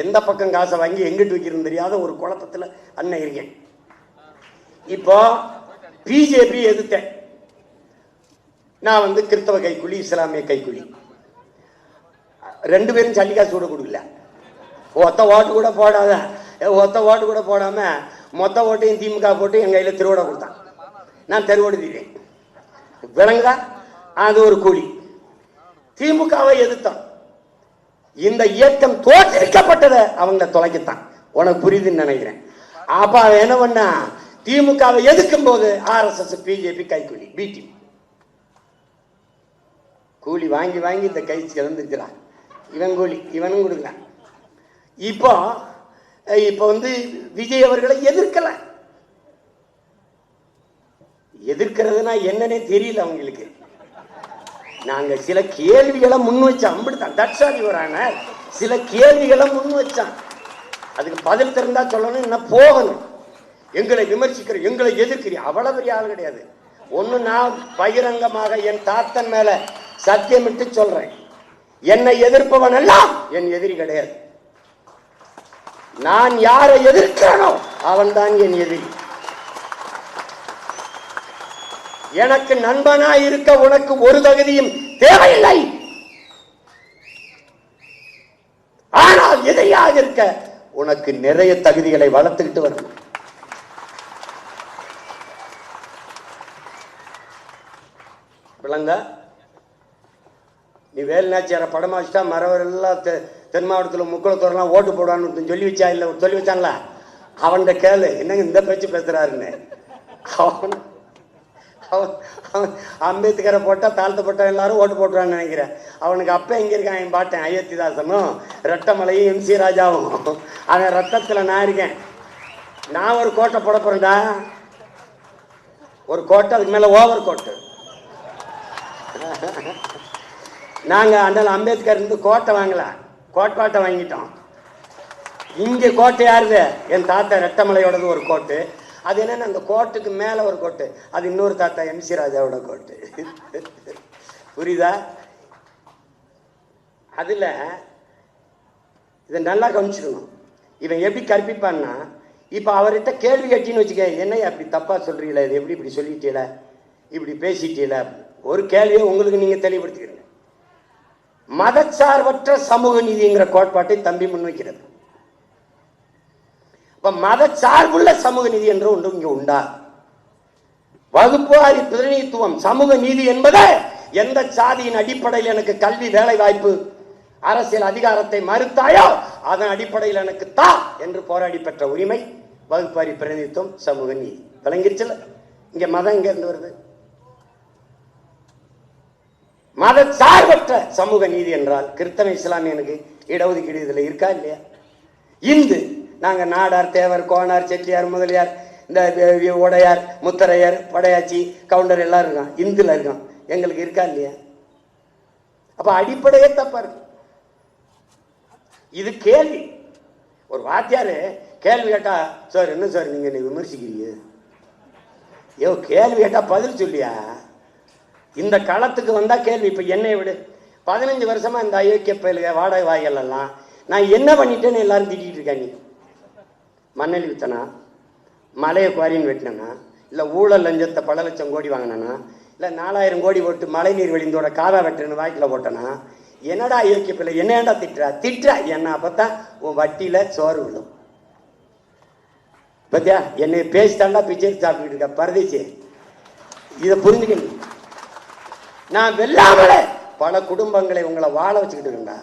எந்த பக்கம் காசை வாங்கி எங்கிட்டு வைக்கிறது தெரியாத ஒரு குழப்பத்தில் அண்ணன் இருக்கேன். இப்போ பிஜேபி எதிர்த்தேன். நான் கிறிஸ்தவ கைக்குலி, இஸ்லாமிய கைக்குலி, ரெண்டு பேரும் சல்லிக்காசு கூட கொடுக்கல. ஒத்த ஓட்டு கூட போடாத, ஒத்த ஓட்டு கூட போடாம மொத்த ஓட்டையும் திமுக போட்டு என் கையில் திருவோட கொடுத்தான். நான் தெருவோடு தீரேன். விளங்குதா? அது ஒரு கூலி. திமுகவை எதிர்த்தான். இந்த இயக்கம் தோற்கடிக்கப்பட்டதை அவங்கள தொலைக்கத்தான். உனக்கு புரியுதுன்னு நினைக்கிறேன். அப்ப என்ன பண்ணா, திமுகவை எதிர்க்கும் போது RSS, பிஜேபி கைக்கூலி, பிடி கூலி வாங்கி வாங்கி இந்த கை இழந்துக்கிறான். இவன் கூலி இவனும் கொடுக்கலாம். இப்போ இப்போ விஜய் அவர்களை எதிர்க்கல. எதிர்க்கிறதுனா என்னன்னே தெரியல அவங்களுக்கு. நாங்க சில கேள்விகளை முன் வச்சோம். அப்படித்தான் தட்சாலி வரான சில கேள்விகளை முன் வச்சான். அதுக்கு பதில் தெரிந்தா சொல்லணும், என்ன போகணும். எங்களை விமர்சிக்கிற, எங்களை எதிர்க்கிற அவ்வளவு பெரிய ஆள் கிடையாது. ஒண்ணு, நான் பகிரங்கமாக என் தாத்தன் மேல சத்தியமிட்டு சொல்றேன், என்னை எதிர்ப்பவன் எல்லாம் என் எதிரி கிடையாது. நான் யாரை எதிர்க்கிறனோ அவன் தான் என் எதிரி. எனக்கு நண்பனா இருக்க உனக்கு ஒரு தகுதியும் தேவையில்லை. ஆனால் எதிரியாக இருக்க உனக்கு நிறைய தகுதிகளை வளர்த்துக்கிட்டு வரணும். விளங்க? நீ வேலுநாச்சியார படமா வச்சுட்டா மறவர் எல்லாம் தென் மாவட்டத்தில் முக்குளத்தோரெல்லாம் ஓட்டு போடுவான்னு சொல்லி வச்சா இல்லை, சொல்லி வச்சாங்களா? அவன்கிட்ட கேளு, என்னங்க இந்த பேச்சு பேசுறாருன்னு. அம்பேத்கரை போட்டா தாழ்த்தப்பட்ட எல்லாரும் ஓட்டு போட்டுறான்னு நினைக்கிறேன். அவனுக்கு அப்ப எங்க இருக்கான் என் பாட்டேன் அயோத்திதாசனும் ரெட்டமலையும் MC ராஜாவும். அவன் ரத்தத்துல நான் இருக்கேன். நான் ஒரு கோட்டை போட போறேன்டா, ஒரு கோட்டை, அதுக்கு மேல ஓவர் கோட்டு. நாங்க அந்த அம்பேத்கர் கோட்டை வாங்கல, கோட்பாட்டை வாங்கிட்டோம். இங்க கோட்டை யாருது? என் தாத்தா ரெட்டமலையோடது ஒரு கோட்டு. அது என்னன்னா அந்த கோட்டுக்கு மேல ஒரு கோட்டு, அது இன்னொரு தாத்தா MC ராஜாவோட கோட்டு. புரியுதா? அதுல இதை நல்லா கவனிச்சுக்கணும். இவன் எப்படி கற்பிப்பான்னா, இப்ப அவர்கிட்ட கேள்வி கேட்டின்னு வச்சுக்க, என்னையா அப்படி தப்பா சொல்றீங்களா, இது எப்படி இப்படி சொல்லிட்டீல, இப்படி பேசிட்டீல, ஒரு கேள்வியை உங்களுக்கு நீங்க தெளிவுபடுத்திக்கிறீங்க. மதச்சார்பற்ற சமூக நீதிங்கிற கோட்பாட்டை தம்பி முன்வைக்கிறது. மதச்சார்புள்ள சமூக நீதி என்ற ஒன்று இங்க உண்டா? வகுப்புவாரி பிரதிநிதித்துவம் சமூக நீதி என்பது எந்த சாதியின் அடிப்படையில் எனக்கு கல்வி, வேலை வாய்ப்பு, அரசியல் அதிகாரத்தை மறுத்தாயோ அதன் அடிப்படையில் எனக்கு தா என்று போராடி பெற்ற உரிமை வகுப்புவாரி பிரதிநிதித்துவம், சமூக நீதி. விளங்கிருச்சுல? இங்க மதம் எங்க இருந்து வருது? மதச்சார்பற்ற சமூக நீதி என்றால் கிறிஸ்தவ இஸ்லாமியனுக்கு இடஒதுக்கீடு இதுல இருக்கா இல்லையா? இந்து நாங்க நாடார், தேவர், கோனார், செட்டியார், முதலியார், இந்த உடையார், முத்தரையர், படையாச்சி, கவுண்டர் எல்லாம் இருக்கான், இந்துல இருக்கான். எங்களுக்கு இருக்கா இல்லையா? அப்ப அடிப்படையே தப்பா இருக்கு. இது கேள்வி. ஒரு வாத்தியாரு கேள்வி கேட்டா, சார் என்ன சார் நீங்க என்னை விமர்சிக்கிறீங்க? கேள்வி கேட்டா பதில் சொல்லியா? இந்த களத்துக்கு வந்தா கேள்வி. இப்ப என்னை விடு, 15 வருஷமா இந்த அயோக்கிய பயிலுக வாடகை வாய்கள் எல்லாம் நான் என்ன பண்ணிட்டேன்னு எல்லாரும் திட்டிட்டு இருக்கேன். நீ மண்ணெளி வித்தனா, மலையை குவாரின்னு வெட்டினா, இல்லை ஊழல் லஞ்சத்தை பல லட்சம் கோடி வாங்கினா, இல்லை 4000 கோடி போட்டு மழை நீர் வெளிந்தோட காதா வெட்டுன்னு வாய்க்கில் போட்டனா, என்னடா அயோக்கிய பிள்ளை, என்ன ஏண்டா திட்டுறா என்ன? அப்பத்தான் உன் வட்டியில சோறு விழும். பத்தியா? என்னை பேசித்தாண்டா பிச்சை சாப்பிட்டு இருக்க பரதேசி. இதை புரிஞ்சுக்கணும். நான் வெல்லாமலே பல குடும்பங்களை உங்களை வாழ வச்சுக்கிட்டு இருக்கேன்டா.